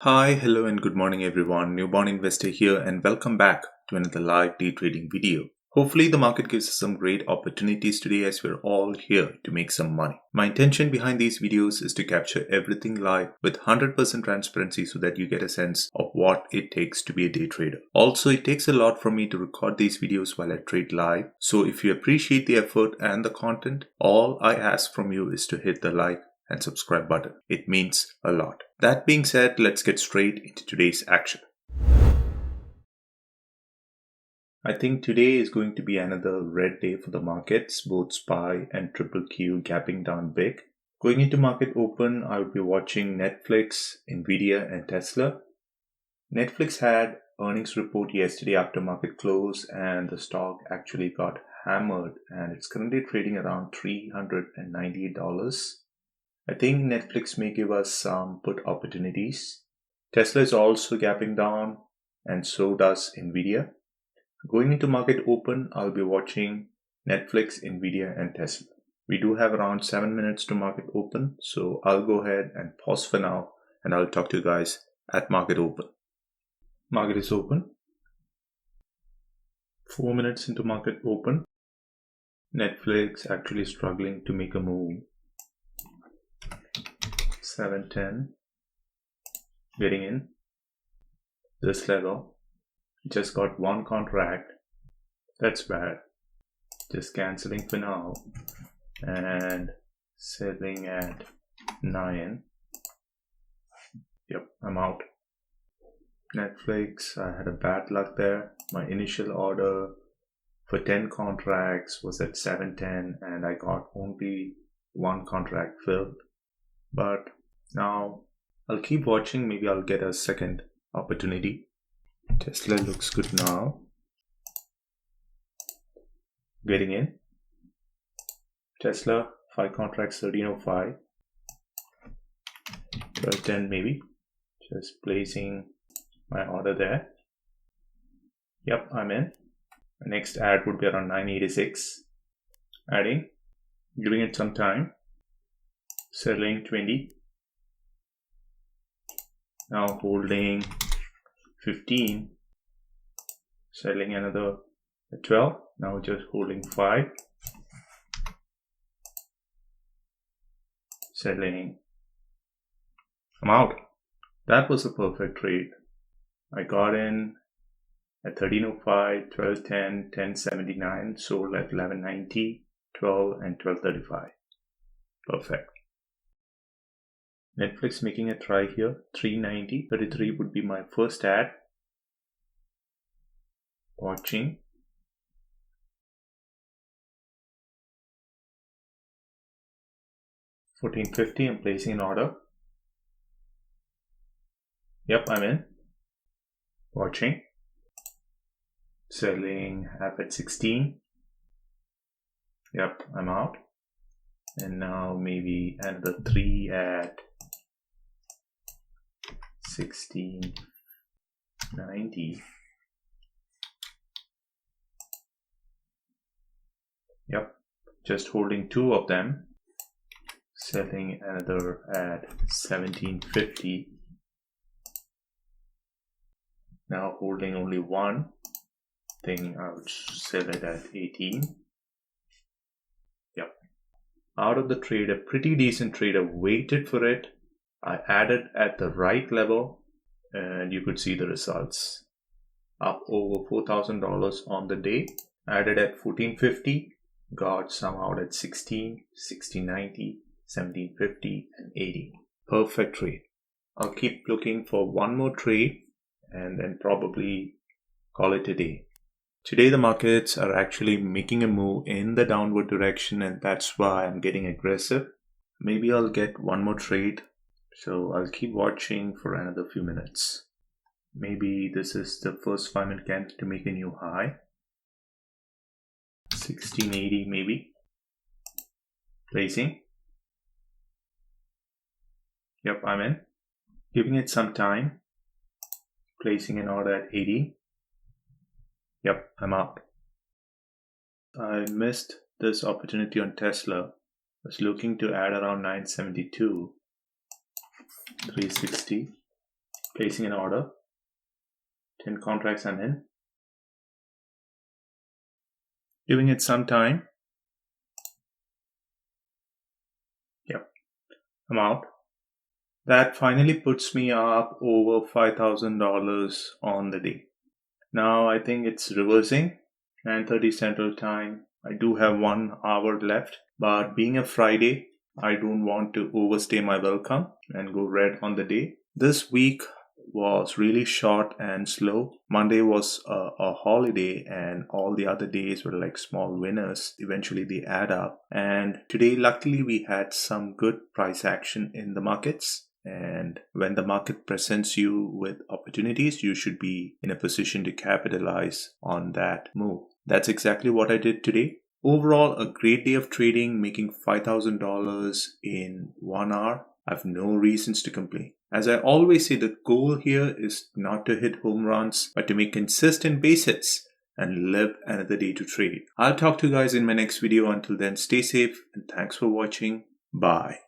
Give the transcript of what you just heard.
Hi, hello, and good morning, everyone. Newborn Investor here, and welcome back to another live day trading video. Hopefully, the market gives us some great opportunities today as we're all here to make some money. My intention behind these videos is to capture everything live with 100% transparency so that you get a sense of what it takes to be a day trader. Also, it takes a lot for me to record these videos while I trade live. So if you appreciate the effort and the content, all I ask from you is to hit the like and subscribe button. It means a lot. That being said, let's get straight into today's action. I think today is going to be another red day for the markets, both SPY and Triple Q gapping down big. Going into market open, I will be watching Netflix, Nvidia and Tesla. Netflix had earnings report yesterday after market close and the stock actually got hammered and it's currently trading around $398. I think Netflix may give us some put opportunities. Tesla is also gapping down and so does Nvidia. Going into market open, I'll be watching Netflix, Nvidia and Tesla. We do have around 7 minutes to market open, so I'll go ahead and pause for now and I'll talk to you guys at market open. Market is open. 4 minutes into market open. Netflix actually struggling to make a move. 710, getting in this level, just got one contract, that's bad, just cancelling for now and selling at 9. Yep, I'm out. Netflix, I had a bad luck there. My initial order for 10 contracts was at 710 and I got only one contract filled, but now I'll keep watching, maybe I'll get a second opportunity. Tesla looks good now. Getting in. Tesla, 5 contracts, 1305. 1210 maybe. Just placing my order there. Yep, I'm in. My next add would be around 986. Adding. Giving it some time. Selling 20. Now holding 15, selling another 12, now just holding 5, selling. I'm out. That was a perfect trade. I got in at 1305, 1210, 1079, sold at 1190, 12 and 1235. Perfect. Netflix making a try here, 390, 33 would be my first add. Watching. $14.50, I'm placing an order. Yep, I'm in. Watching. Selling half at 16. Yep, I'm out. And now maybe another 3 at 1690. Yep, just holding 2 of them, selling another at 1750. Now holding only 1. Think I would sell it at 18. Yep, out of the trade, a pretty decent trader waited for it. I added at the right level and you could see the results. Up over $4,000 on the day. Added at 1450, got some out at 16, 1690, 1750 and 80. Perfect trade. I'll keep looking for one more trade and then probably call it a day. Today the markets are actually making a move in the downward direction and that's why I'm getting aggressive. Maybe I'll get one more trade. So I'll keep watching for another few minutes. Maybe this is the first 5-minute candle to make a new high. 1680 maybe. Placing. Yep, I'm in. Giving it some time. Placing an order at 80. Yep, I'm out. I missed this opportunity on Tesla. Was looking to add around 972. 360, placing an order. 10 contracts I'm in. Giving it some time. Yep, I'm out. That finally puts me up over $5,000 on the day. Now I think it's reversing. 9:30 Central Time. I do have 1 hour left, but being a Friday, I don't want to overstay my welcome and go red on the day. This week was really short and slow. Monday was a holiday and all the other days were like small winners. Eventually they add up. And today, luckily, we had some good price action in the markets. And when the market presents you with opportunities, you should be in a position to capitalize on that move. That's exactly what I did today. Overall, a great day of trading, making $5,000 in 1 hour. I have no reasons to complain. As I always say, the goal here is not to hit home runs, but to make consistent base hits and live another day to trade. I'll talk to you guys in my next video. Until then, stay safe and thanks for watching. Bye.